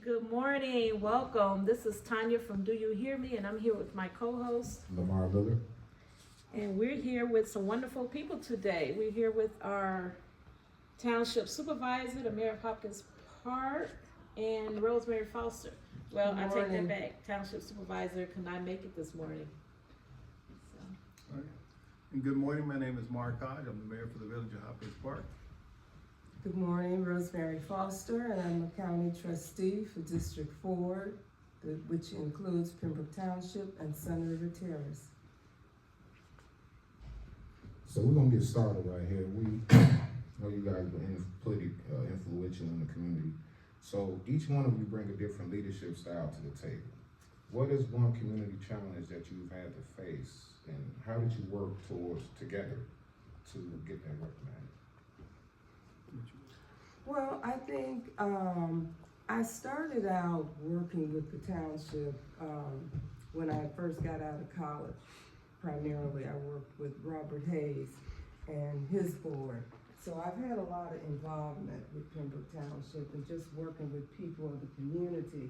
Good morning, welcome. This is Tanya from Do You Hear Me, and I'm here with my co-host. Lamar Lillard. And we're here with some wonderful people today. We're here with our township supervisor, the mayor of Hopkins Park, and Rosemary Foster. Well, I take that back. Township supervisor could not make it this morning. All right. And good morning, my name is Mark Hodge. I'm the mayor for the village of Hopkins Park. Good morning, Rosemary Foster, and I'm a county trustee for District 4, which includes Pembroke Township and Sun River Terrace. So we're gonna get started right here. We know you guys are pretty influential in the community. So each one of you bring a different leadership style to the table. What is one community challenge that you've had to face, and how did you work together to get that recognized? Well, I think I started out working with the township when I first got out of college. Primarily, I worked with Robert Hayes and his board. So I've had a lot of involvement with Pembroke Township and just working with people of the community.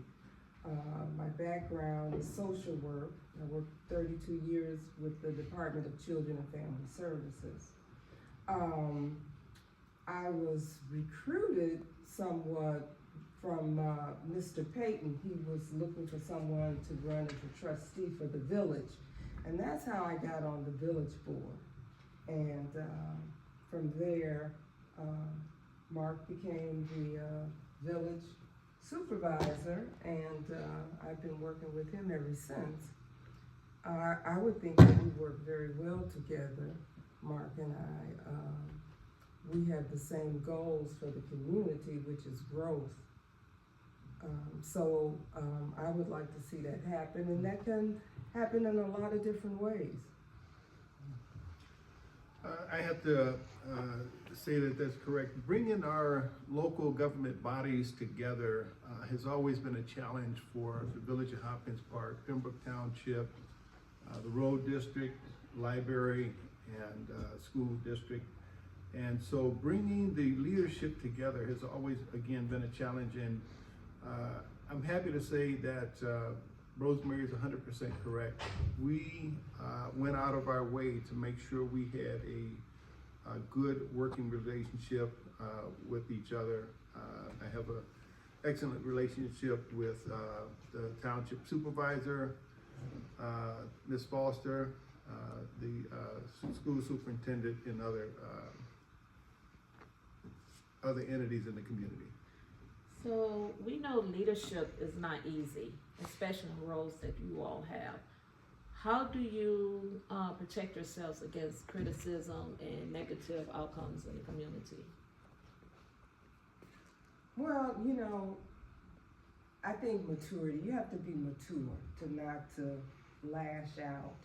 My background is social work. I worked 32 years with the Department of Children and Family Services. I was recruited somewhat from Mr. Payton. He was looking for someone to run as a trustee for the village. And that's how I got on the village board. And from there, Mark became the village supervisor, and I've been working with him ever since. I would think that we work very well together, Mark and I. We have the same goals for the community, which is growth. So I would like to see that happen, and that can happen in a lot of different ways. I have to say that that's correct. Bringing our local government bodies together has always been a challenge for the village of Hopkins Park, Pembroke Township, the road district, library, and school district. And so bringing the leadership together has always, again, been a challenge. And I'm happy to say that Rosemary is 100% correct. We went out of our way to make sure we had a good working relationship with each other. I have an excellent relationship with the township supervisor, Ms. Foster, the school superintendent, and other entities in the community. So we know leadership is not easy, especially in roles that you all have. How do you protect yourselves against criticism and negative outcomes in the community? Well, I think maturity, you have to be mature to not to lash out.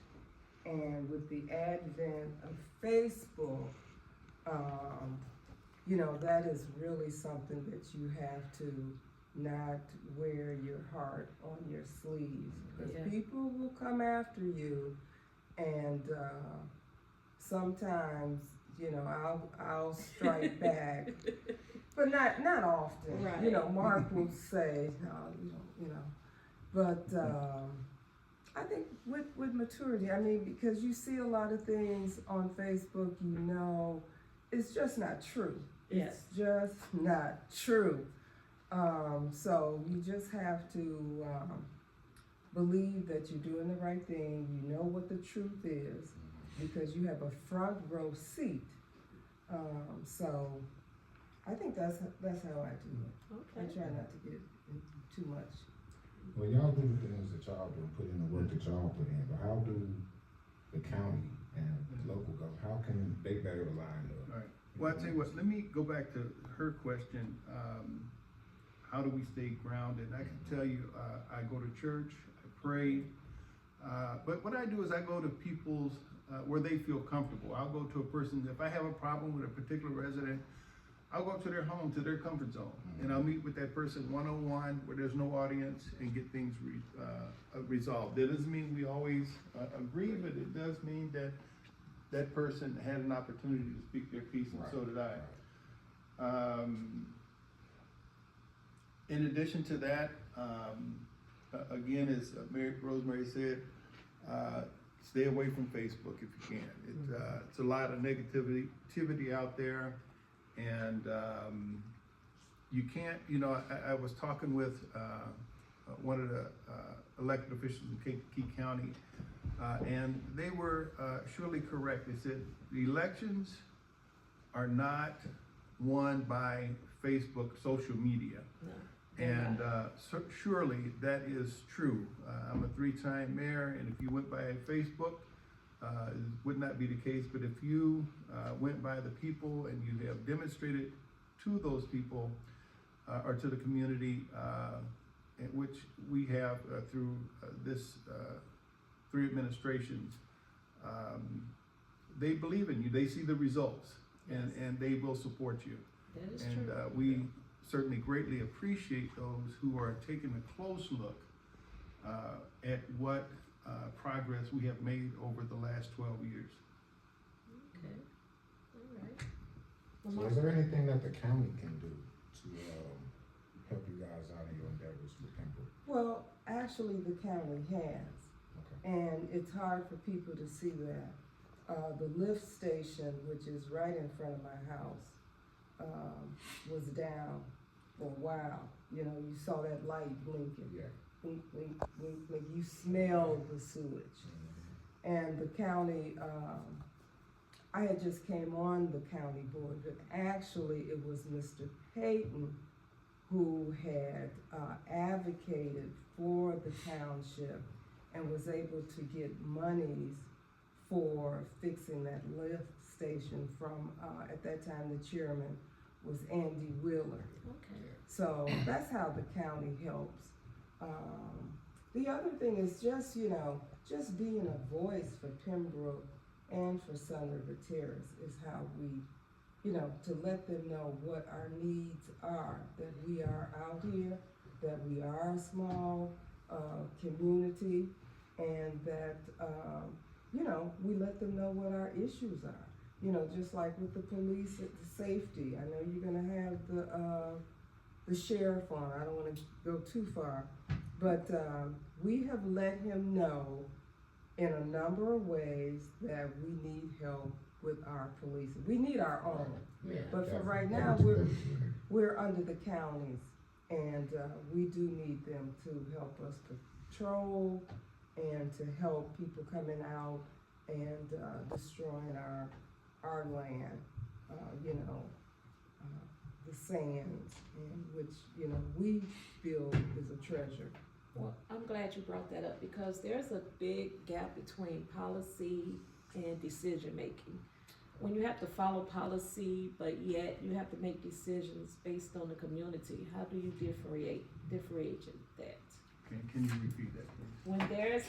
And with the advent of Facebook, that is really something that you have to not wear your heart on your sleeves, because people will come after you, and sometimes I'll strike back, but not often. Right. Mark will say, but I think with maturity, because you see a lot of things on Facebook, it's just not true. Yes. It's just not true. So you just have to believe that you're doing the right thing. You know what the truth is, because you have a front row seat. So I think that's how I do it. Okay. I try not to get too much. Well, y'all do the things that y'all do, put in the work that y'all put in, but how do the county and local government, how can they better align up? All right. Well, I'll tell you what, let me go back to her question. How do we stay grounded? I can tell you, I go to church, I pray, but what I do is I go to people's, where they feel comfortable. I'll go to a person, if I have a problem with a particular resident, I'll go to their home, to their comfort zone, and I'll meet with that person one-on-one where there's no audience and get things resolved. That doesn't mean we always agree, but it does mean that that person had an opportunity to speak their piece, and so did I. In addition to that, again, as Rosemary said, stay away from Facebook if you can. It's a lot of negativity out there, and you can't, I was talking with one of the elected officials in Kankakee County, and they were surely correct. They said the elections are not won by Facebook, social media. No. And surely that is true. I'm a 3-time mayor, and if you went by Facebook, it would not be the case. But if you went by the people and you have demonstrated to those people or to the community, which we have through this 3 administrations, they believe in you. They see the results, and they will support you. That is And true. we certainly greatly appreciate those who are taking a close look at what progress we have made over the last 12 years. Okay, all right. So is there anything that the county can do to help you guys out in your endeavors with Pembroke? Well, actually, the county has, Okay. and it's hard for people to see that. The lift station, which is right in front of my house, was down for a while. You saw that light blinking. Yeah. Blink, blink, blink, blink. You smelled the sewage. And the county, I had just came on the county board, but actually it was Mr. Payton who had advocated for the township and was able to get monies for fixing that lift station from, at that time, the chairman was Andy Wheeler. Okay. So that's how the county helps. The other thing is just, just being a voice for Pembroke and for Sun River Terrace is how we, to let them know what our needs are, that we are out here, that we are a small community, and that, we let them know what our issues are. Just like with the police, the safety. I know you're gonna have the sheriff on. I don't wanna go too far, but we have let him know in a number of ways that we need help with our police. We need our own, Yeah. but for right now, we're under the counties, and we do need them to help us patrol and to help people coming out and destroying our land, the sands, and which, we feel is a treasure. Well, I'm glad you brought that up because there's a big gap between policy and decision making. When you have to follow policy, but yet you have to make decisions based on the community, how do you differentiate that? Can you repeat that, please? When there's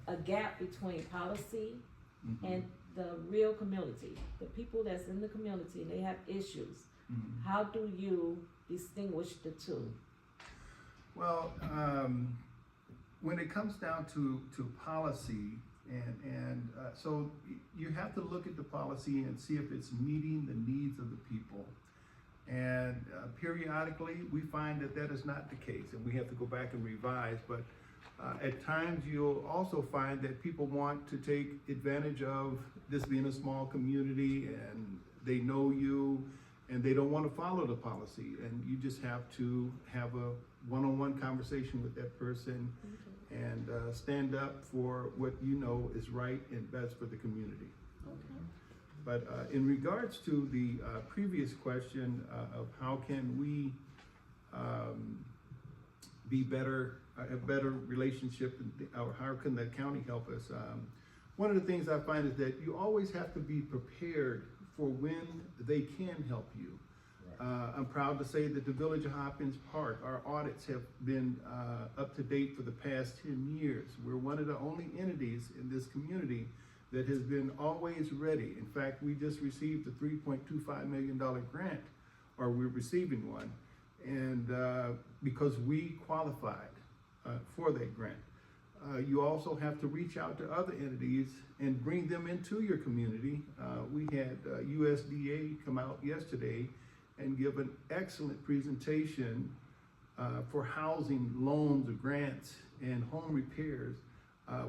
a gap between policy Mhm. and the real community, the people that's in the community and they have issues, Mhm. how do you distinguish the two? Well, when it comes down to policy, and so you have to look at the policy and see if it's meeting the needs of the people. And periodically, we find that is not the case, and we have to go back and revise. But at times, you'll also find that people want to take advantage of this being a small community, and they know you, and they don't want to follow the policy. And you just have to have a one-on-one conversation with that person and stand up for what you know is right and best for the community. Okay. But in regards to the previous question of how can we be better, a better relationship, or how can the county help us? One of the things I find is that you always have to be prepared for when they can help you. I'm proud to say that the Village of Hopkins Park, our audits have been up to date for the past 10 years. We're one of the only entities in this community that has been always ready. In fact, we just received a $3.25 million grant, or we're receiving one, and because we qualified for that grant. You also have to reach out to other entities and bring them into your community. We had USDA come out yesterday and give an excellent presentation for housing, loans, grants, and home repairs.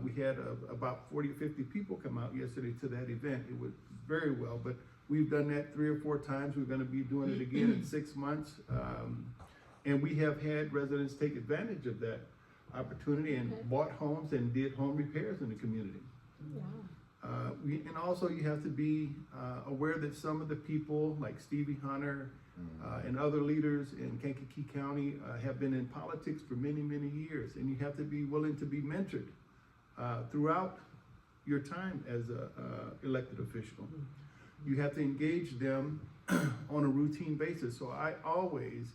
We had about 40 or 50 people come out yesterday to that event. It was very well, but we've done that 3 or 4 times. We're gonna be doing it again in 6 months. And we have had residents take advantage of that opportunity and bought homes and did home repairs in the community. Wow. And also you have to be aware that some of the people like Stevie Hunter and other leaders in Kankakee County have been in politics for many, many years, and you have to be willing to be mentored throughout your time as a elected official. You have to engage them on a routine basis. So I always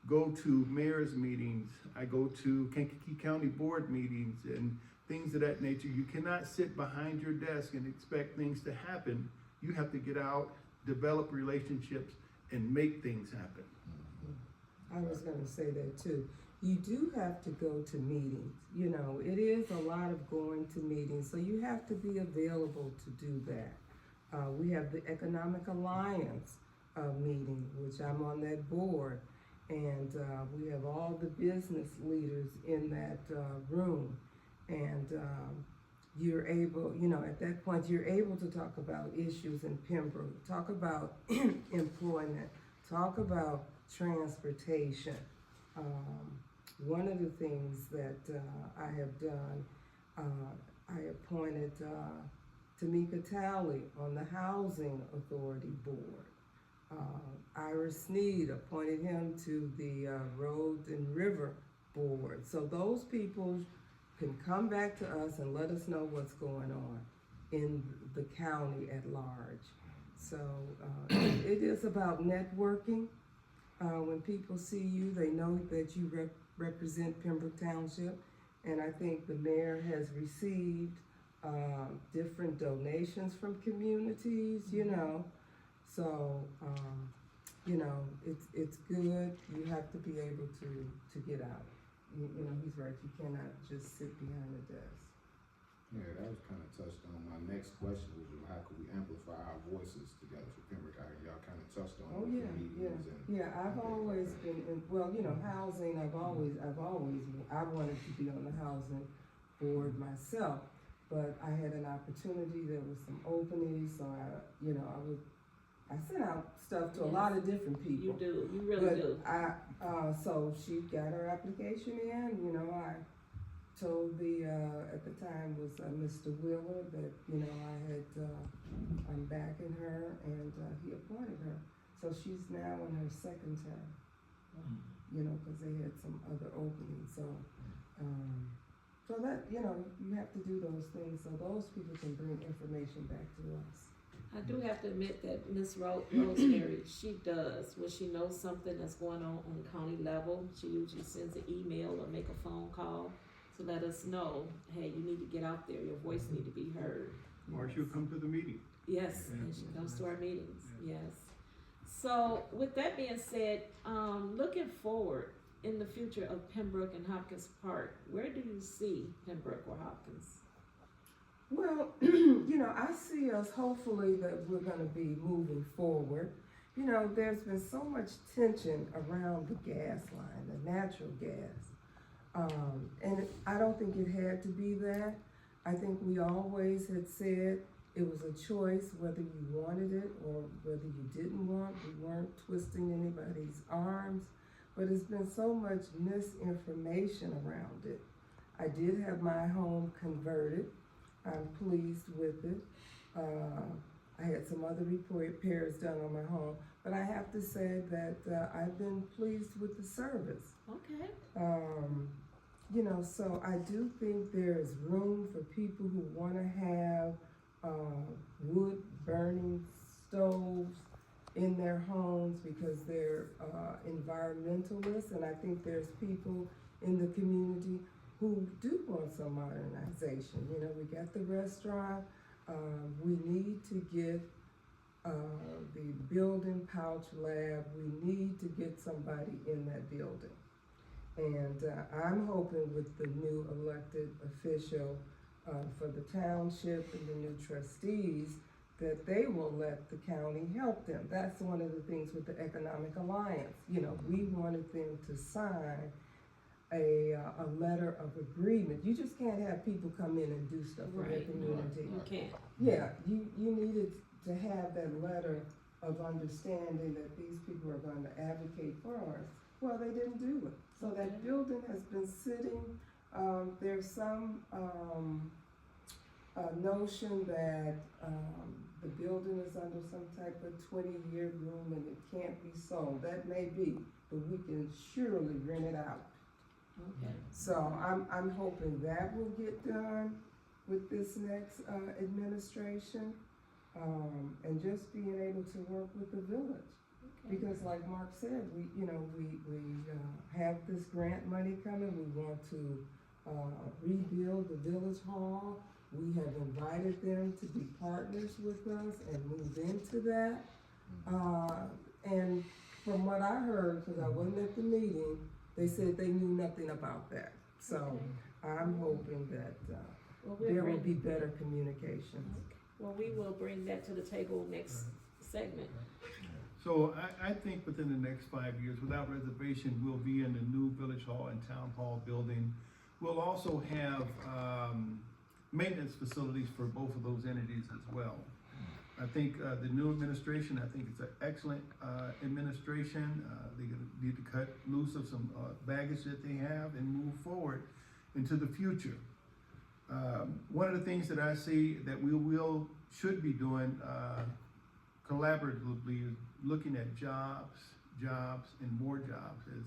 go to mayor's meetings, I go to Kankakee County board meetings and things of that nature. You cannot sit behind your desk and expect things to happen. You have to get out, develop relationships, and make things happen. I was gonna say that too. You do have to go to meetings. You know, it is a lot of going to meetings, so you have to be available to do that. We have the Economic Alliance meeting, which I'm on that board, and we have all the business leaders in that room. And you're able, you know, at that point, you're able to talk about issues in Pembroke, talk about employment, talk about transportation. One of the things that I have done, I appointed Tamika Talley on the Housing Authority Board. Ira Sneed, appointed him to the Road and River Board. So those people can come back to us and let us know what's going on in the county at large. So it is about networking. When people see you, they know that you represent Pembroke Township, and I think the mayor has received different donations from communities, you know. So, you know, it's good. You have to be able to get out. You know, he's right. You cannot just sit behind a desk. Yeah, that was kind of touched on. My next question was, how could we amplify our voices together for Pembroke County? Y'all kind of touched on it with meetings and. Yeah, I've always been in, well, you know, housing, I wanted to be on the housing board myself, but I had an opportunity, there was some openings, so I sent out stuff to a lot of different people. You do, you really do. So she got her application in, you know, I told at the time was Mr. Wheeler that, you know, I'm backing her, and he appointed her. So she's now in her 2nd term, you know, because they had some other openings. So, so that, you know, you have to do those things so those people can bring information back to us. I do have to admit that Miss Rosemary, she does, when she knows something that's going on the county level, she usually sends an email or make a phone call to let us know, hey, you need to get out there, your voice need to be heard. Or she'll come to the meeting. Yes, and she comes to our meetings, yes. So with that being said, looking forward in the future of Pembroke and Hopkins Park, where do you see Pembroke or Hopkins? Well, you know, I see us hopefully that we're going to be moving forward. You know, there's been so much tension around the gas line, the natural gas. And I don't think it had to be that. I think we always had said it was a choice whether you wanted it or whether you didn't want. We weren't twisting anybody's arms, but it's been so much misinformation around it. I did have my home converted. I'm pleased with it. I had some other repairs done on my home, but I have to say that I've been pleased with the service. Okay. You know, so I do think there is room for people who want to have wood burning stoves in their homes because they're environmentalists, and I think there's people in the community who do want some modernization. You know, we got the restaurant, we need to get the building pouch lab, we need to get somebody in that building. And I'm hoping with the new elected official for the township and the new trustees that they will let the county help them. That's one of the things with the Economic Alliance. You know, we wanted them to sign a letter of agreement. You just can't have people come in and do stuff for their Right. community. You can't. Yeah, you needed to have that letter of understanding that these people are going to advocate for us. Well, they didn't do it. So that building has been sitting. There's some notion that the building is under some type of 20-year room and it can't be sold. That may be, but we can surely rent it out. Okay. So I'm hoping that will get done with this next administration, and just being able to work with the village. Okay. Because like Mark said, we have this grant money coming. We want to rebuild the village hall. We have invited them to be partners with us and move into that. And from what I heard, because I wasn't at the meeting, they said they knew nothing about that. So Okay. I'm hoping that Well, there will be better communication. Okay. Well, we will bring that to the table next segment. So I think within the next 5 years, without reservation, we'll be in the new Village Hall and Town Hall building. We'll also have maintenance facilities for both of those entities as well. I think the new administration, I think it's an excellent administration. They need to cut loose of some baggage that they have and move forward into the future. One of the things that I see that we should be doing collaboratively is looking at jobs, and more jobs. As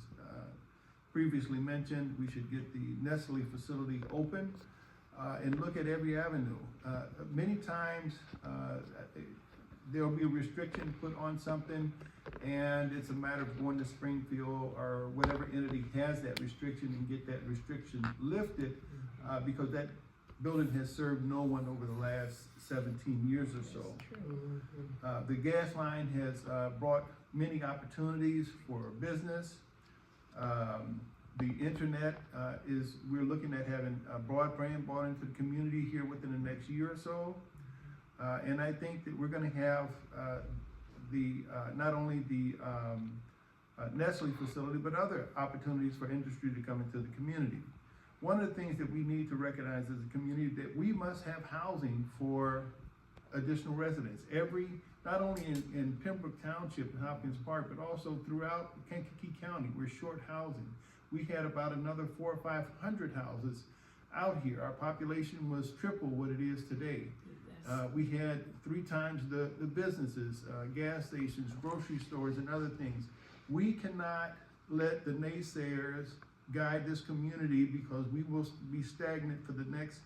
previously mentioned, we should get the Nestle facility open and look at every avenue. Many times there will be a restriction put on something, and it's a matter of going to Springfield or whatever entity has that restriction and get that restriction lifted, because that building has served no one over the last 17 years or so. The gas line has brought many opportunities for business. The internet we're looking at having broadband brought into the community here within the next year or so. And I think that we're gonna have not only the Nestle facility, but other opportunities for industry to come into the community. One of the things that we need to recognize as a community, that we must have housing for additional residents. Not only in Pembroke Township and Hopkins Park, but also throughout Kankakee County, we're short housing. We had about another 400 or 500 houses out here. Our population was triple what it is today. We had 3 times the businesses, gas stations, grocery stores, and other things. We cannot let the naysayers guide this community, because we will be stagnant for the next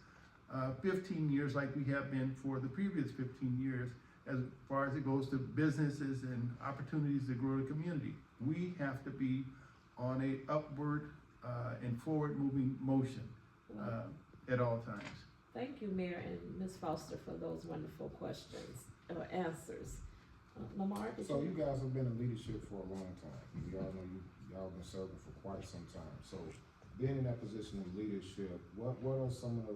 15 years like we have been for the previous 15 years as far as it goes to businesses and opportunities to grow the community. We have to be on a upward and forward moving motion at all times. Thank you, Mayor and Ms. Foster, for those wonderful questions or answers. Lamar, did So you guys have been in leadership for a long time. We all know y'all been serving for quite some time. So being in that position of leadership, what are some of the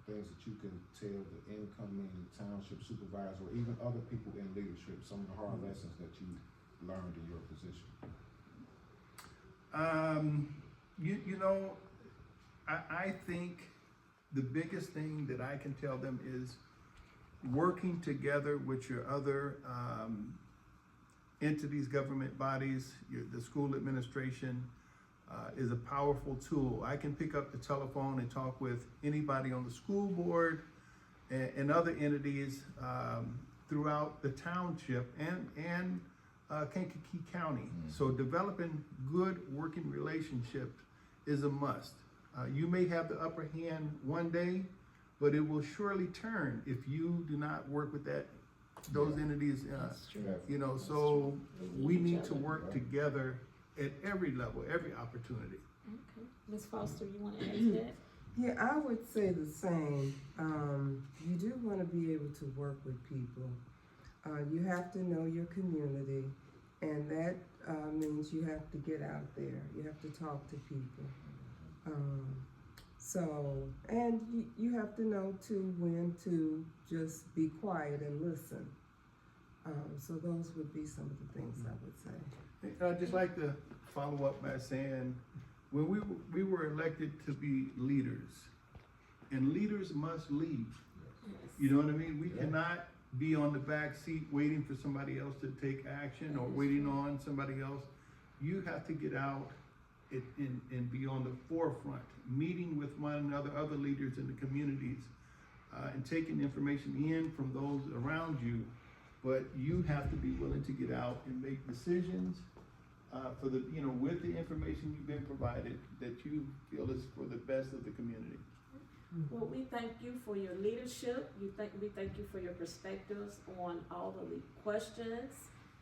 things that you can tell the incoming township supervisor or even other people in leadership, some of the hard lessons that you learned in your position? I think the biggest thing that I can tell them is working together with your other entities, government bodies, the school administration is a powerful tool. I can pick up the telephone and talk with anybody on the school board and other entities throughout the township and Kankakee County. So developing good working relationships is a must. You may have the upper hand one day, but it will surely turn if you do not work with those entities. That's true. So we need each to other. work together at every level, every opportunity. Okay. Ms. Foster, you want to add to that? Yeah, I would say the same. You do want to be able to work with people. You have to know your community, and that means you have to get out there. You have to talk to people. So, and you have to know too when to just be quiet and listen. So those would be some of the things I would say. I'd just like to follow up by saying, when we were elected to be leaders, and leaders must lead. You know what I mean? We cannot be on the back seat waiting for somebody else to take action or waiting on somebody else. You have to get out and be on the forefront, meeting with one another, other leaders in the communities, and taking information in from those around you. But you have to be willing to get out and make decisions for the, with the information you've been provided that you feel is for the best of the community. Well, we thank you for your leadership. We thank you for your perspectives on all the questions.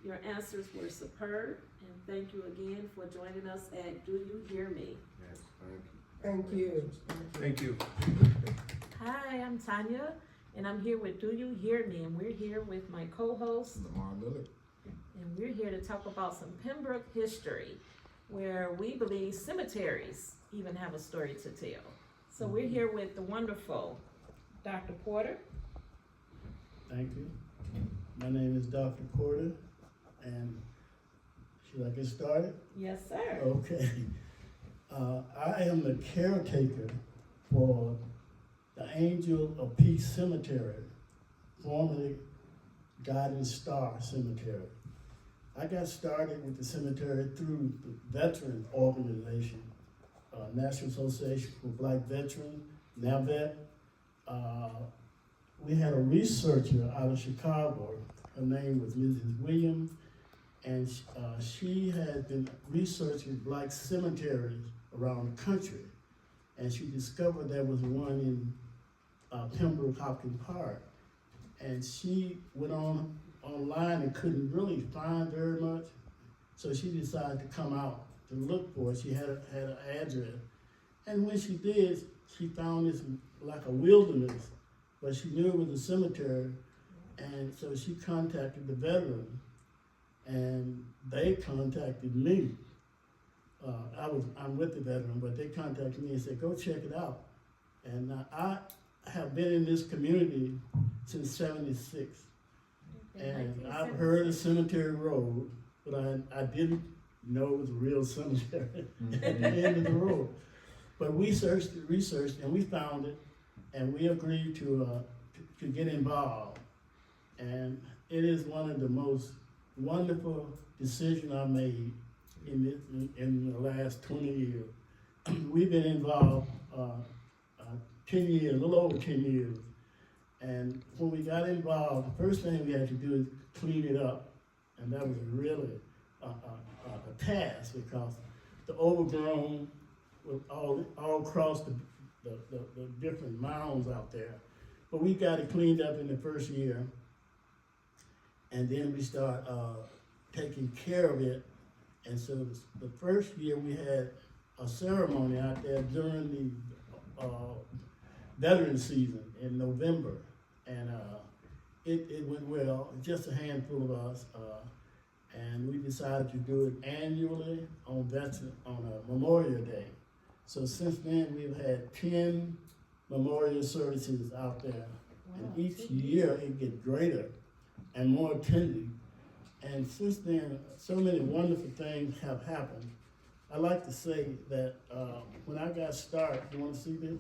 Your answers were superb, and thank you again for joining us at Do You Hear Me? Yes, thank you. Thank you. Thank you. Hi, I'm Tanya, and I'm here with Do You Hear Me? And we're here with my co-host, Lamar Lillard. and we're here to talk about some Pembroke history, where we believe cemeteries even have a story to tell. So we're here with the wonderful Dr. Porter. Thank you. My name is Dr. Porter, and should I get started? Yes, sir. Okay. I am the caretaker for the Angel of Peace Cemetery, formerly Guiding Star Cemetery. I got started with the cemetery through the veteran organization, National Association for Black Veterans, NAVET. We had a researcher out of Chicago. Her name was Mrs. Williams, and she had been researching black cemeteries around the country. And she discovered there was one in Pembroke Hopkins Park. And she went online and couldn't really find very much. So she decided to come out to look for it. She had an address. And when she did, she found this like a wilderness, but she knew it was a cemetery. And so she contacted the veteran, and they contacted me. I'm with the veteran, but they contacted me and said, go check it out. And I have been in this community since '76. And I've heard of Cemetery Road, but I didn't know it was a real cemetery at the end of the road. But we researched, and we found it, and we agreed to get involved. And it is one of the most wonderful decisions I made in the last 20 years. We've been involved 10 years, a little over 10 years. And when we got involved, the first thing we had to do is clean it up. And that was really a task, because the overgrown was all across the different mounds out there. But we got it cleaned up in the first year. And then we start taking care of it. And so the first year we had a ceremony out there during the veteran season in November. And it went well, just a handful of us. And we decided to do it annually on Memorial Day. So since then, we've had 10 memorial services out there. Wow. And each year it gets greater and more attended. And since then, so many wonderful things have happened. I like to say that when I got started, you want to see this?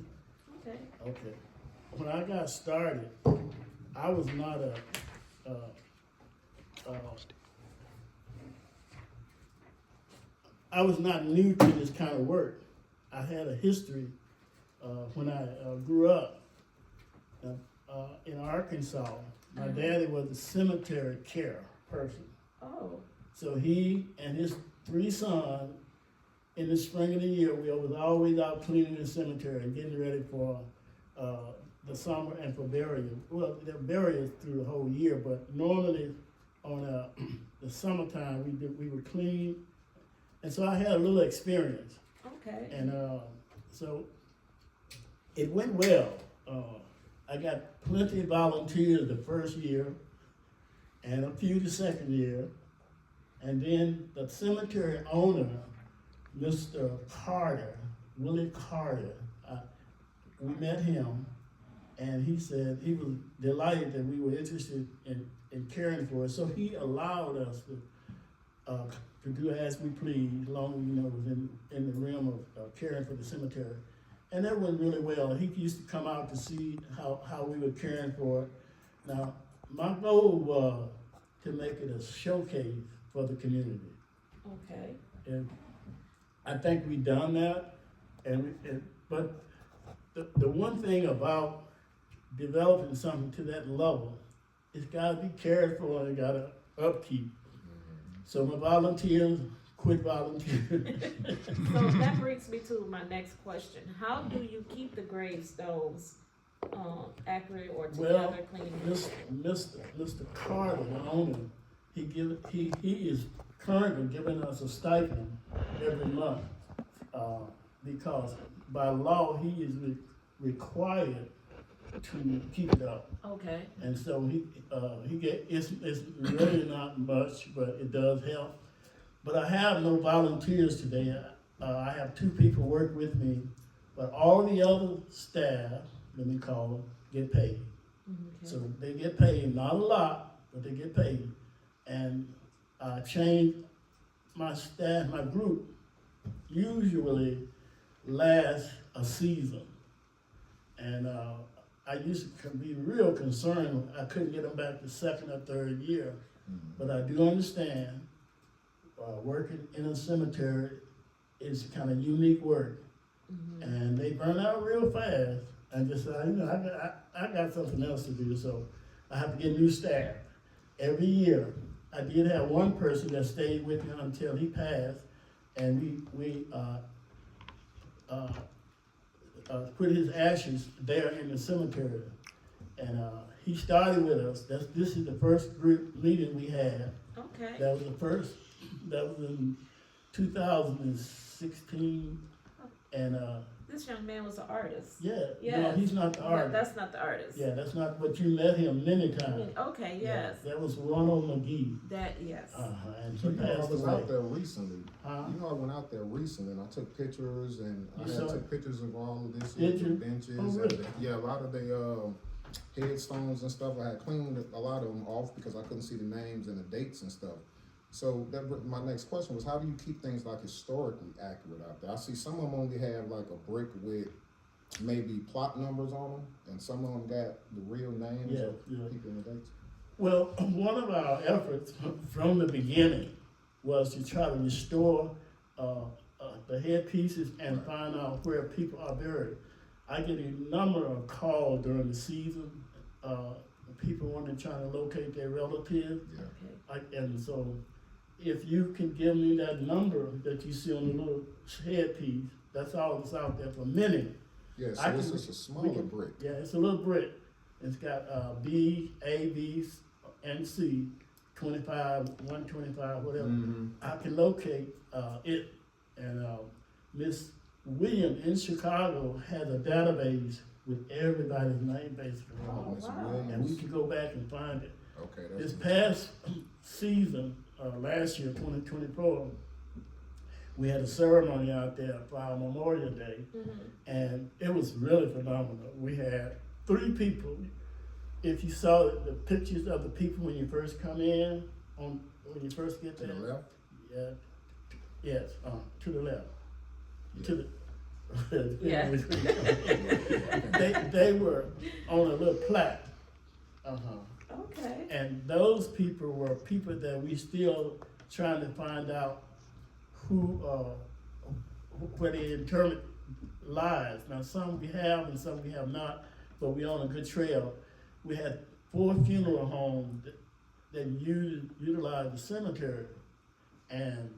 Okay. Okay. When I got started, I was not I was not new to this kind of work. I had a history when I grew up in Arkansas. My daddy was a cemetery care person. Oh, So he and his 3 sons, in the spring of the year, we was always out cleaning the cemetery and getting ready for the summer and for burial. Well, there are burials through the whole year, but normally on the summertime we would clean. And so I had a little experience. okay. And so it went well. I got plenty of volunteers the first year and a few the second year. And then the cemetery owner, Mr. Carter, Willie Carter, we met him, and he said he was delighted that we were interested in caring for it. So he allowed us to do as we please, as long as, it was in the realm of caring for the cemetery. And that went really well. He used to come out to see how we were caring for it. Now, my goal was to make it a showcase for the community. Okay. And I think we've done that. But the one thing about developing something to that level, it's gotta be cared for and gotta upkeep. So my volunteers quit volunteering. So that brings me to my next question. How do you keep the gravestones accurate or Well, together, clean? Mr. Carter, the owner, he is currently giving us a stipend every month, because by law, he is required to keep it up. Okay. And so he it's really not much, but it does help. But I have no volunteers today. I have 2 people work with me, but all the other staff, let me call them, get paid. Okay. So they get paid, not a lot, but they get paid. And I changed my staff, my group usually lasts a season. And I used to be real concerned I couldn't get them back the 2nd or 3rd year. But I do understand working in a cemetery is kind of unique work. And they burn out real fast. And just I got something else to do, so I have to get new staff every year. I did have one person that stayed with me until he passed, and we put his ashes there in the cemetery. And he started with us. This is the first group meeting we had. Okay. That was the first. That was in 2016, and This young man was an artist. yeah, Yes. no, he's not the artist. That's not the artist. Yeah, that's not. But you met him many times. Okay. Yeah, Yes. that was Ronald McGee. That. Yes. And So he I passed was away. out there recently. Huh? I went out there recently and I took pictures and I You saw took it? pictures of all of this, Did the you? benches, Oh, really? and a lot of the headstones and stuff. I had cleaned a lot of them off because I couldn't see the names and the dates and stuff. So my next question was, how do you keep things like historically accurate out there? I see some of them only have like a brick with maybe plot numbers on them, and some of them got the real names Yeah, of yeah. people and the dates. Well, one of our efforts from the beginning was to try to restore the headpieces and find out where people are buried. I get a number of calls during the season. People wanting to try to locate their relatives. Yeah. Okay. And so if you can give me that number that you see on the little headpiece, that's all that's out there for many. Yeah, so I it's can- just a smaller brick. Yeah, it's a little brick. It's got B, A, B, and C, 25, 125, whatever. I can locate it. And Miss Williams in Chicago has a database with everybody's name basically on Oh, Miss wow. it. And we Williams. can go back and find it. Okay, This that's past season, last year, 2024, we had a ceremony out there for our Memorial Day, and it was really phenomenal. We had 3 people. If you saw the pictures of the people when you first come in, when you first get to there, the left. yeah, yes, to the left, Yeah. to the. Yeah. they were on a little plaque. Okay. And those people were people that we still trying to find out where they interment lives. Now some we have and some we have not, but we're on a good trail. We had 4 funeral homes that utilize the cemetery, and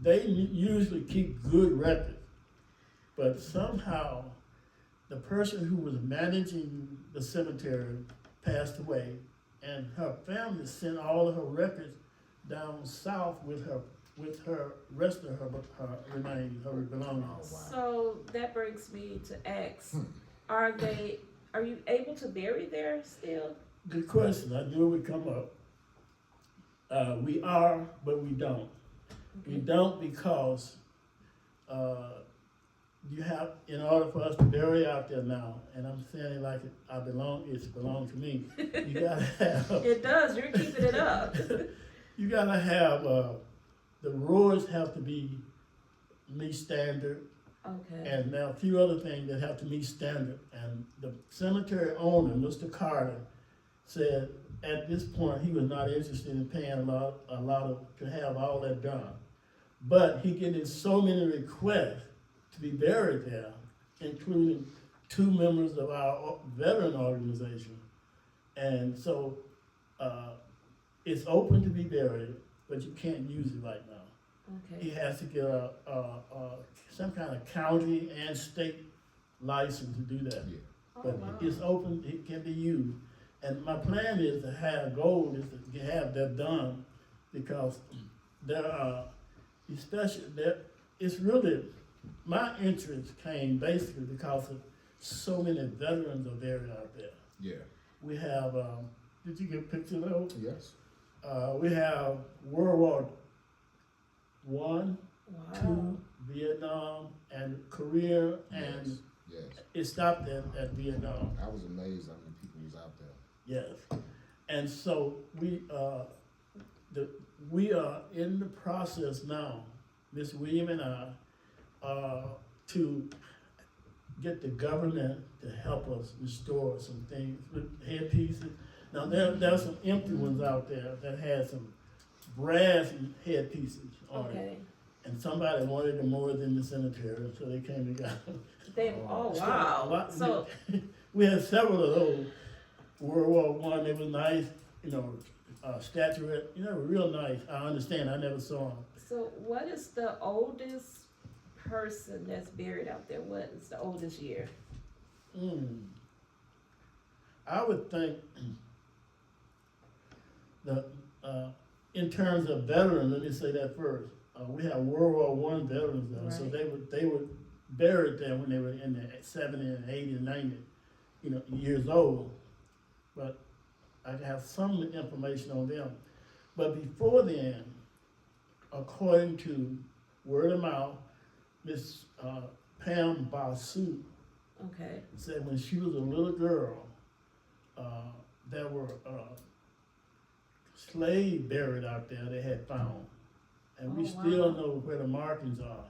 they usually keep good records. But somehow, the person who was managing the cemetery passed away, and her family sent all of her records down south with her rest of her remains, her belongings. So that brings me to ask: Are you able to bury there still? Good question. I knew it would come up. We are, but we don't. We don't because you have, in order for us to bury out there now, and I'm saying it like it belongs to me, you gotta have, It does, you're keeping it up. you gotta have, the roads have to meet standard, Okay, and there are a few other things that have to meet standard. And the cemetery owner, Mr. Carter, said at this point he was not interested in paying to have all that done. But he getting so many requests to be buried there, including 2 members of our veteran organization. And so it's open to be buried, but you can't use it right now. He okay, has to get some kind of county and state license to do that. Yeah. oh, But wow. it's open, it can be used. And my plan is to have, goal is to have that done, because there are, it's really, my interest came basically because of so many veterans are buried out there. Yeah. We have, did you get a picture of those? Yes. We have World War One, Wow, 2, Vietnam, and Korea, and Yes. it stopped at Vietnam. I was amazed how many people was out there. Yes, and so we are in the process now, Miss William and I, to get the government to help us restore some things with headpieces. Now there's some empty ones out there that had some brass headpieces on it, okay. and somebody wanted them more than the cemetery, so they came and got them. Oh, A wow, lot- so, we had several of those. World War One, they was nice, statuette, real nice. I understand, I never saw them. so what is the oldest person that's buried out there? What is the oldest year? I would think in terms of veterans, let me say that first. We have World War One veterans there, so Right. they were buried there when they were in the 70 and 80 and 90, years old. But I have some information on them. But before then, according to word of mouth, Miss Pam Basu Okay, said when she was a little girl, there were slaves buried out there they had found. And we Oh, still wow. know where the markings are.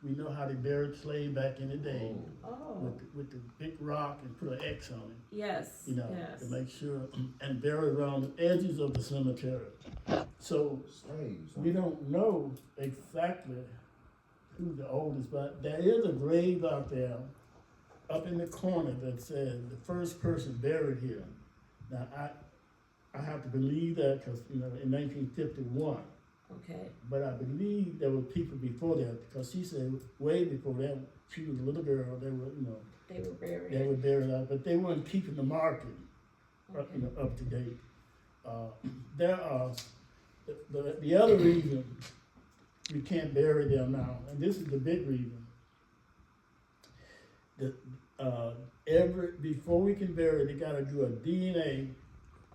We know how they buried slaves back in the day oh, with the big rock and put an X on it, yes, yes. to make sure, and buried around the edges of the cemetery. So Slaves. we don't know exactly who's the oldest, but there is a grave out there up in the corner that says the first person buried here. Now, I have to believe that because, in 1951, Okay, but I believe there were people before that, because she said way before that, she was a little girl, they they were buried. were buried out, but they weren't keeping the marking, Okay. up to date. There are, the other reason we can't bury them now, and this is the big reason, that before we can bury, they gotta do a DNA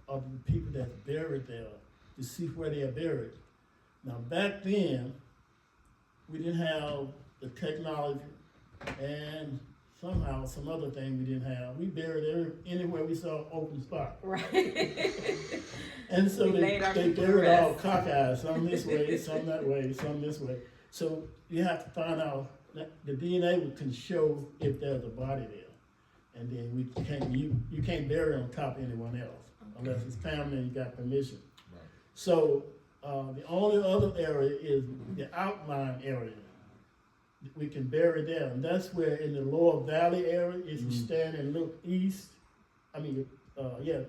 of the people that's buried there to see where they are buried. Now, back then, we didn't have the technology, and somehow, some other thing we didn't have. We buried anywhere we saw open spot. Right. And so We laid our they people to buried all rest. cockeyed, some this way, some that way, some this way. So you have to find out, that the DNA can show if there's a body there. And then you can't bury on top of anyone else, unless it's family and you got permission. Right. So, the only other area is the outline area. We can bury there, and that's where in the lower valley area, if you stand and look east,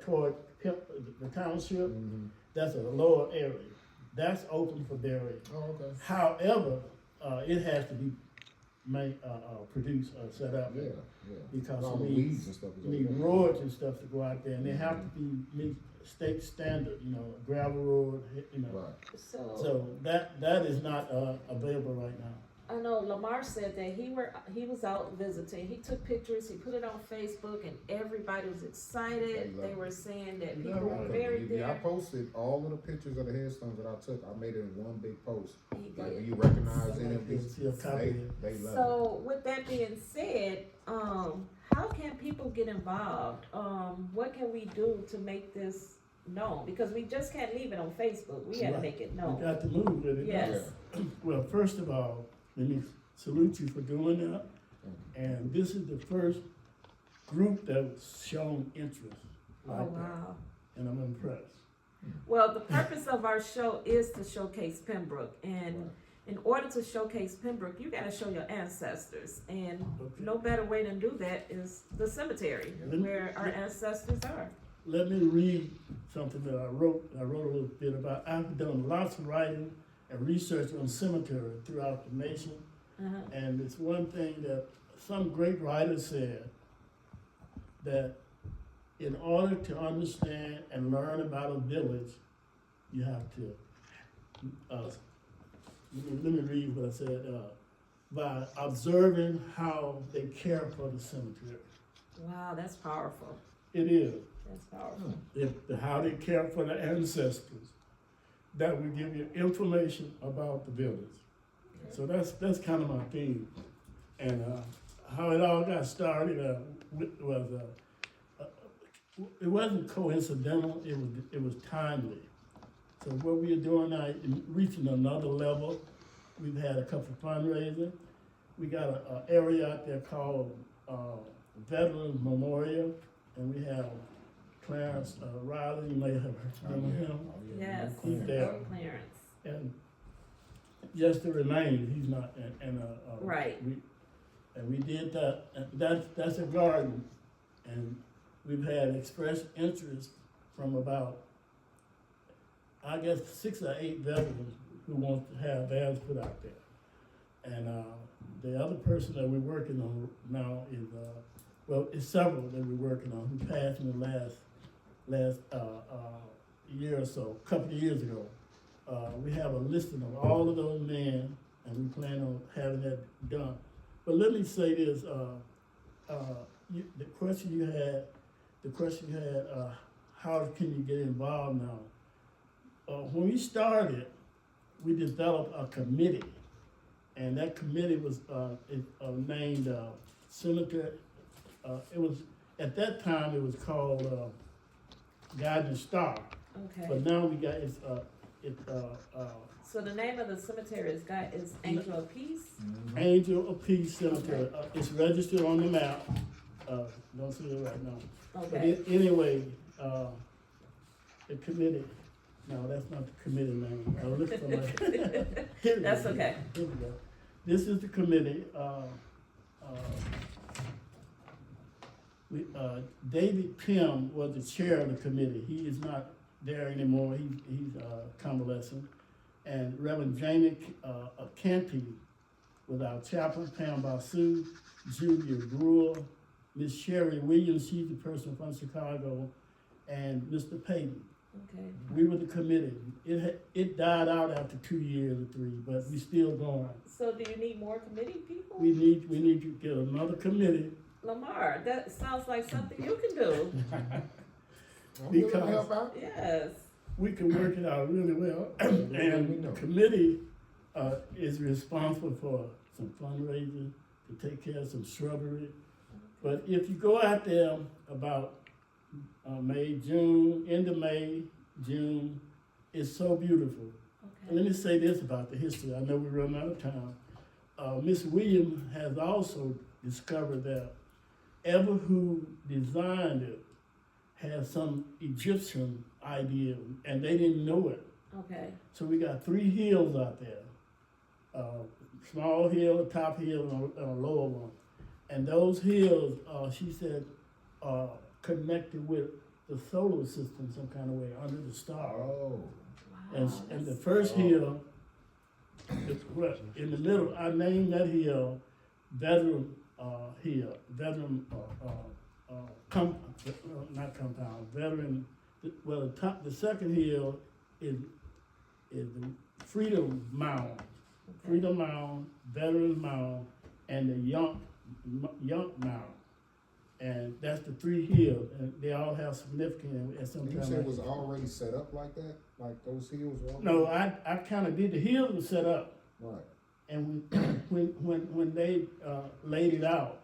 toward the township, that's a lower area. That's open for burial. Oh, okay. However, it has to be produced or set up. Yeah. Because All it the needs, weeds and stuff. you need roads and stuff to go out there, and they have to meet state standard, gravel road, Right. So, So that is not available right now. I know Lamar said that he was out visiting. He took pictures. He put it on Facebook, and everybody was excited. They were saying that people were buried Yeah, I there. posted all of the pictures of the headstones that I took. I made it in one big post. He Like, do did. you recognize any of You'll these? see a copy of it. They love So with that being said, how can people get involved? What can we do to make this known? Because we just can't leave it on Facebook. We gotta Right. make it We known. got to move with it. Yes. Well, first of all, let me salute you for doing that. And this is the first group that's shown interest Oh, like that, wow. and I'm impressed. Well, the purpose of our show is to showcase Pembroke, and in order to showcase Pembroke, you gotta show your ancestors, and Okay. no better way to do that is the cemetery, Let me- where our ancestors are. Let me read something that I wrote. I wrote a little bit about. I've done lots of writing and research on cemetery throughout the nation, Uh-huh. and it's one thing that some great writer said, that in order to understand and learn about a village, you have to, let me read what I said, by observing how they care for the cemetery. Wow, that's powerful. It is. That's powerful. How they care for the ancestors. That will give you information about the village. So that's kind of my theme. And how it all got started was it wasn't coincidental. It was timely. So what we are doing now is reaching another level. We've had a couple of fundraisers. We got an area out there called Veterans Memorial, and we have Clarence Riley. You may have heard of him. Yes, He's there. Clarence. And just to remain, he's not, Right. We did that, and that's a garden, and we've had expressed interest from about, I guess, 6 or 8 veterans who want to have theirs put out there. And the other person that we're working on now is, well, it's several that we're working on who passed in the last year or so, a couple of years ago. We have a listing of all of those men, and we plan on having that done. But let me say this, the question you had, how can you get involved now? When we started, we developed a committee, and that committee was named Cemetery. It was, at that time, it was called Guiding Star, Okay. but now we got So the name of the cemetery is Angel of Peace? Angel of Peace Cemetery. It's registered on the map. Don't see it right now. But Okay. anyway, the committee. No, that's not the committee name. I looked for my. Here we That's go. okay. Here we go. This is the committee. David Pym was the chair of the committee. He is not there anymore. He's convalescent. And Reverend Jamie Canty was our chaplain, Pam Basu, Julia Brewer, Miss Sherry Williams, she's the person from Chicago, and Mr. Payton. Okay. We were the committee. It died out after 2 years or 3, but we still going. So do you need more committee people? We need to get another committee. Lamar, that sounds like something you can do. I'm willing to Because- help out. Yes. We can work it out really well. Let me And know. the committee is responsible for some fundraising, to take care of some shrubbery. But if you go out there about May, June, end of May, June, it's so beautiful. And Okay. let me say this about the history. I know we're running out of time. Miss Williams has also discovered that ever who designed it had some Egyptian idea, and they didn't know it. Okay. So we got 3 hills out there. Small hill, a top hill, and a lower one. And those hills, she said, are connected with the solar system some kind of way, under the star. Oh, And, Wow, and the that's- first hill, in the middle, I named that hill Veteran Hill, Veteran, not compound, Veteran, well, the second hill is the Freedom Mound. okay. Freedom Mound, Veterans Mound, and the Young Mound. And that's the 3 hills, and they all have significance at some And you time. said it was already set up like that? Like those hills were already? No, I kind of did, the hills were set up, Right. and when they laid it out,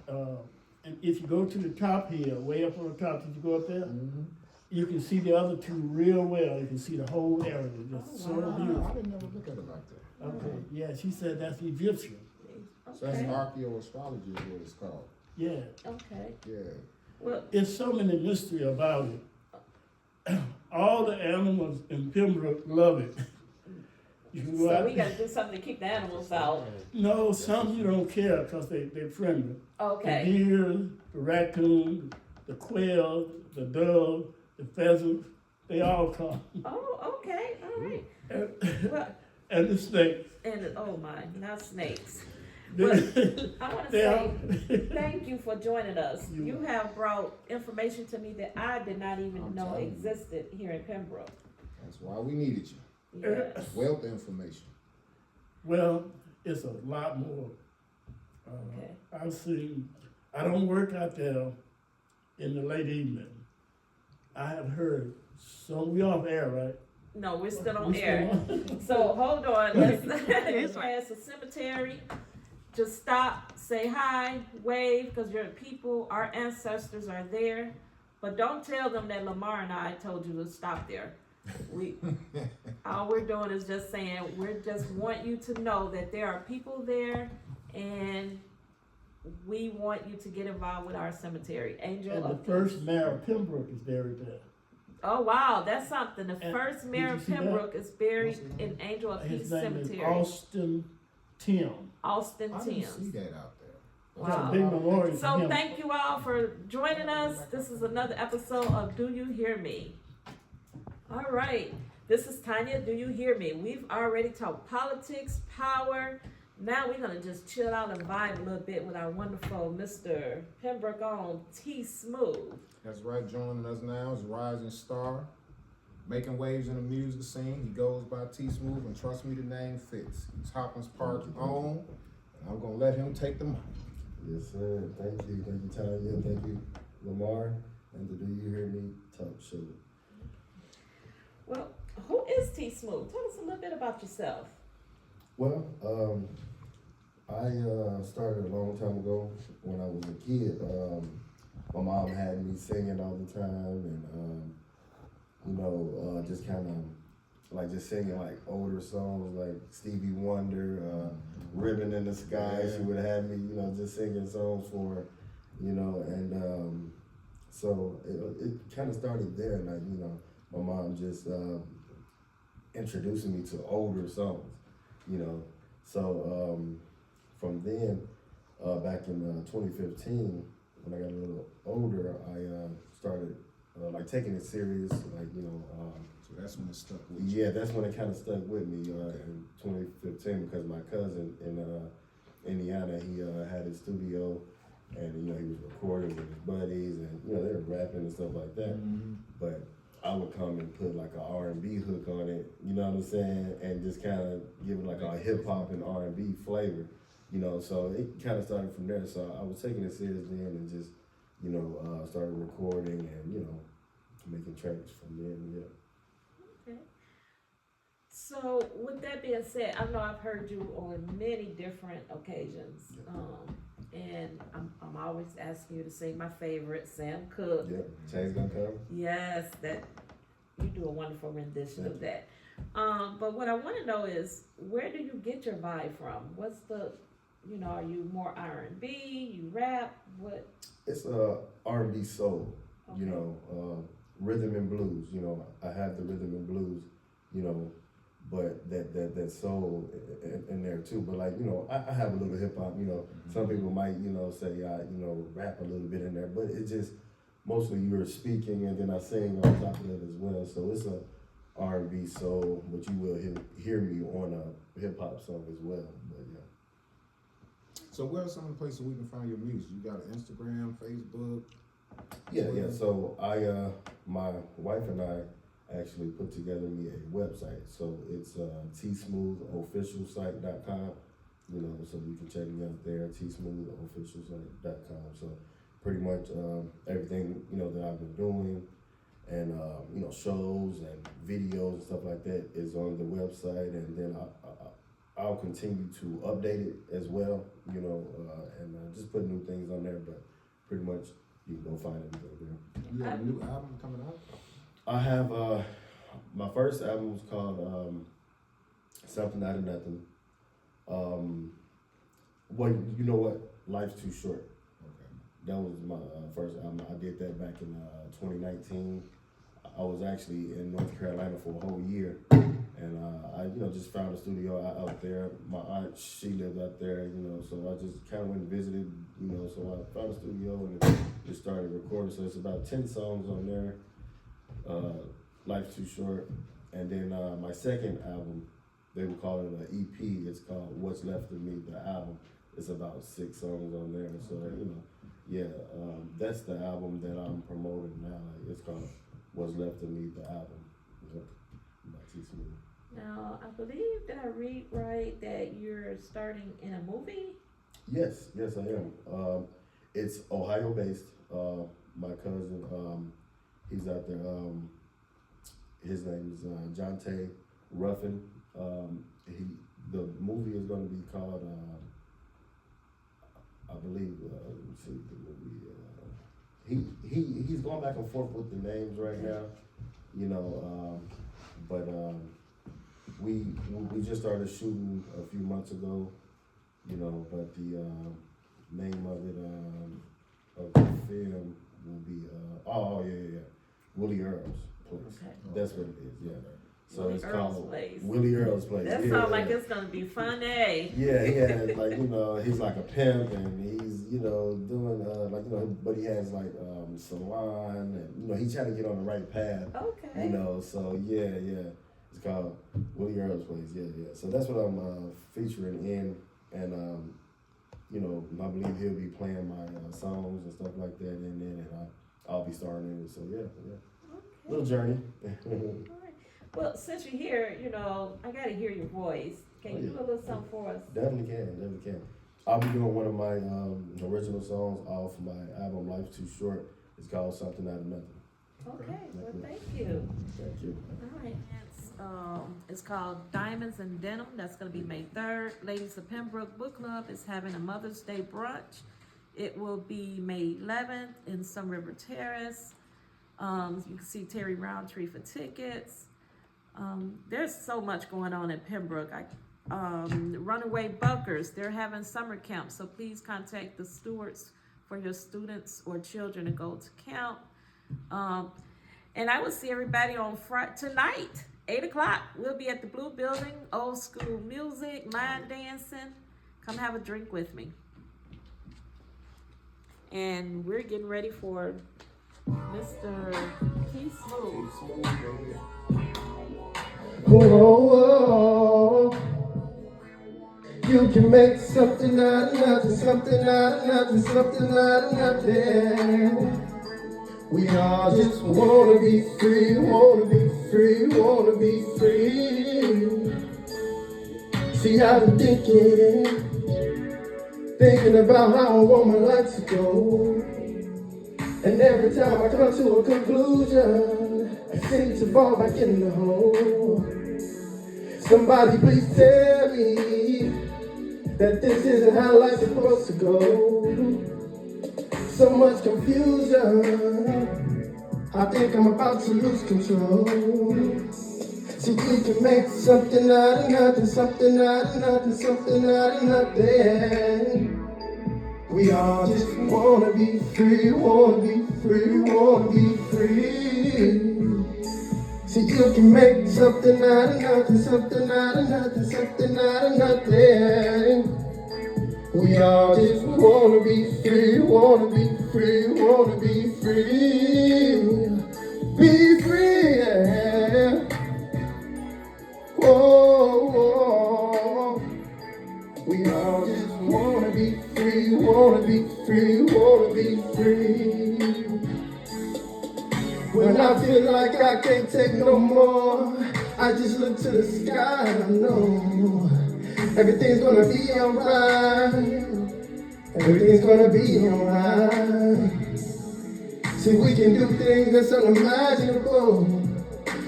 and if you go to the top hill, way up on the top, did you go up there? Mm-hmm. You can see the other 2 real well. You can see the whole area, just Oh, so wow. beautiful. I didn't never look at it like that. Okay, yeah, she said that's Egyptian. So that's Okay, archaeoastrology is what it's called. Yeah, okay. Yeah. Well, there's so many mystery about it. All the animals in Pembroke love it. You can go so out. we gotta do something to keep the animals out. No, some you don't care because they're friendly. The Okay, deer, the raccoon, the quail, the dove, the pheasant, they all come. oh, okay, all right. And, Well, and the snakes. and, oh my, not snakes. They- I wanna they say, all- thank you for joining us. You're You have brought information to me that I did not even I'm know telling you. existed here in Pembroke. That's why we needed you. Yes. Wealth of information. Well, it's a lot more. Okay. I've seen, I don't work out there in the late evening. I have heard, so we off air, right? No, we're still on We still air. on? So hold on, let's pass the cemetery. Just stop, say hi, wave, because your people, our ancestors are there. But don't tell them that Lamar and I told you to stop there. All we're doing is just saying, we just want you to know that there are people there and we want you to get involved with our cemetery. Angel And the of first Peace. mayor of Pembroke is buried there. Oh wow, that's something. The And first did mayor you of see that? Pembroke is buried What's his in name? Angel of Peace His name is Cemetery. Austin Tim. Austin I didn't see Timms. that out there. It's a Wow. big memorial to So him. thank you all for joining us. This is another episode of Do You Hear Me? All right. This is Tanya. Do you hear me? We've already talked politics, power. Now we're gonna just chill out and vibe a little bit with our wonderful Mr. Pembroke on TSmooth. That's right, joining us now is Rising Star, making waves in the music scene. He goes by TSmooth, and trust me, the name fits. He's Hopkins Park's own, and I'm gonna let him take the mic. Yes, sir. Thank you, Tanya. Thank you, Lamar, and the Do You Hear Me Talk Show. Well, who is TSmooth? Tell us a little bit about yourself. Well, I started a long time ago when I was a kid. My mom had me singing all the time, and just kind of like just singing like older songs like Stevie Wonder, Ribbon in the Sky. Yeah. She would have me, just singing songs for her, and so it kind of started there, and my mom just introducing me to older songs, So from then, back in 2015, when I got a little older, I started taking it serious, So that's when it stuck with you. yeah, that's when it kind of stuck with me in 2015 because my cousin in Indiana, he had his studio, and he was recording with his buddies, and they were rapping and stuff like that. Mm-hmm. But I would come and put like an R&B hook on it, you know what I'm saying, and just kind of give it like a hip hop and R&B flavor, So it kind of started from there. So I was taking it serious then, and just started recording and making tracks from there. Yeah. Okay. So with that being said, I know I've heard you on many different occasions, and I'm always asking you to sing my favorite, Sam Cooke. Yep. Change gonna come. Yes, that you do a wonderful rendition of that. But what I want to know is, where do you get your vibe from? What's the, are you more R&B? You rap? What? It's R&B soul, Okay. Rhythm and blues. I have the rhythm and blues, but that soul in there too. But I have a little hip hop. Some people might say I rap a little bit in there, but it's just mostly you're speaking and then I sing on top of that as well. So it's a R&B soul, but you will hear me on a hip hop song as well. But yeah. So where are some of the places we can find your music? You got an Instagram, Facebook? Yeah. So my wife and I actually put together me a website. So it's tsmoothofficialsite.com. you know, so you can check me out there, TSmoothOfficials.com. So pretty much everything, you know, that I've been doing and, you know, shows and videos and stuff like that is on the website, and then I'll continue to update it as well, you know, and just put new things on there, but pretty much you can go find everything there. You have a new album coming out? I have, my first album was called Something Out of Nothing. Well, you know what? Life's Too Short. Okay. That was my first album. I did that back in 2019. I was actually in North Carolina for a whole year, and I, you know, just found a studio out there. My aunt, she lived out there, you know, so I just kind of went and visited, you know, so I found a studio and just started recording. So it's about 10 songs on there. Life's Too Short, and then my second album, they would call it an EP. It's called What's Left of Me. The album. It's about 6 songs on there. So you know, yeah, that's the album that I'm promoting now. It's called What's Left of Me, the album. Yep. By TSmooth. Now, I believe that I read right that you're starting in a movie. Yes, I am. It's Ohio based. My cousin, he's out there. His name is Jonte Ruffin. The movie is going to be called, I believe, let me see the movie. He's going back and forth with the names right now, you know, but we just started shooting a few months ago, you know, but the name of it, of the film will be, Willie Earl's Place. Okay. That's what it is, yeah. So Willie it's Earl's called Place. Willie Earl's Place. That yeah, sounds like yeah. it's gonna be funny. Yeah, like, you know, he's like a pimp and he's, you know, doing, like, you know, but he has like salon and, you know, he's trying to get on the right path, Okay. you know, so yeah. It's called Willie Earl's Place, yeah. So that's what I'm featuring in, and, you know, I believe he'll be playing my songs and stuff like that in it, and I'll be starring in it, so yeah. Okay. Little journey. All right. Well, since you're here, you know, I gotta hear your voice. Can Oh, you yeah. do a little something for us? Definitely can. I'll be doing one of my original songs off my album Life's Too Short. It's called Something Out of Nothing. Okay. Well, thank you. Thank you. All right. It's called Diamonds and Denim. That's gonna be May 3rd. Ladies of Pembroke Book Club is having a Mother's Day brunch. It will be May 11th in Sun River Terrace. You can see Terry Roundtree for tickets. There's so much going on in Pembroke. Runaway Buckers, they're having summer camp, so please contact the stewards for your students or children to go to camp. And I will see everybody on Friday tonight, 8 o'clock. We'll be at the Blue Building, old school music, line dancing. Come have a drink with me. And we're getting ready for Mr. TSmooth. Whoa, you can make something out of nothing, something out of nothing, something out of nothing. We all just wanna be free, wanna be free, wanna be free. See, I've been thinking about how a woman likes to go. And every time I come to a conclusion, I seem to fall back in the hole. Somebody please tell me that this isn't how life's supposed to go. So much confusion, I think I'm about to lose control. See, we can make something out of nothing, something out of nothing, something out of nothing. We all just wanna be free, wanna be free, wanna be free. See, you can make something out of nothing, something out of nothing, something out of nothing. We all just wanna be free, wanna be free, wanna be free. Be free, yeah. Whoa, whoa. We all just wanna be free, wanna be free, wanna be free. When I feel like I can't take no more, I just look to the sky and I know Everything's gonna be alright. Everything's gonna be alright. See, we can do things that's unimaginable.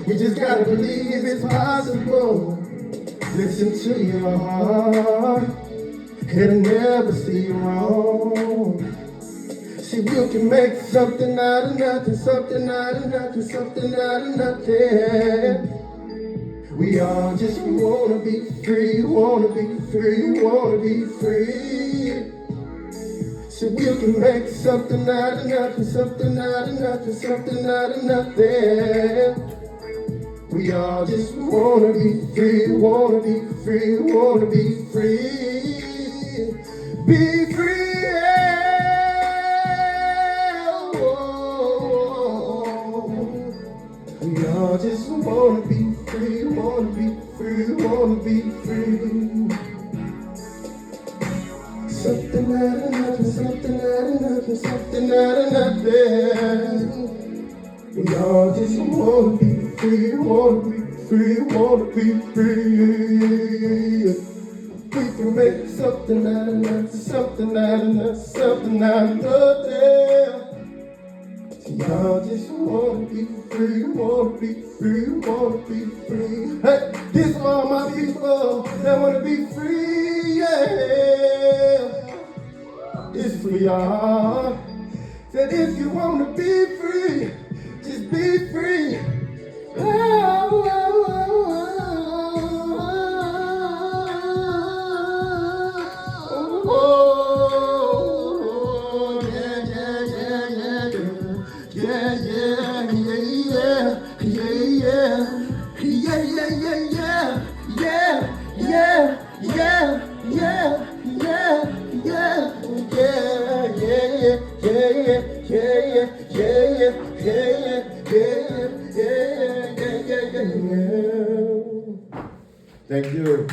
We just gotta believe it's possible. Listen to your heart. It'll never see you wrong. See, you can make something out of nothing, something out of nothing, something out of nothing. We all just wanna be free, wanna be free, wanna be free. So we can make something out of nothing, something out of nothing, something out of nothing. We all just wanna be free, wanna be free, wanna be free. Be free, yeah. Oh. We all just wanna be free, wanna be free, wanna be free. Something out of nothing, something out of nothing, something out of nothing. We all just wanna be free, wanna be free, wanna be free. We can make something out of nothing, something out of nothing, something out of nothing. We all just wanna be free, wanna be free, wanna be free. Hey, this for all my people that wanna be free, yeah. This for y'all. Said if you wanna be free, just be free. Oh, oh, oh, oh, oh, yeah, yeah, yeah, yeah, yeah, yeah, yeah, yeah, yeah, yeah, yeah, yeah, yeah, yeah, yeah, yeah. Thank you.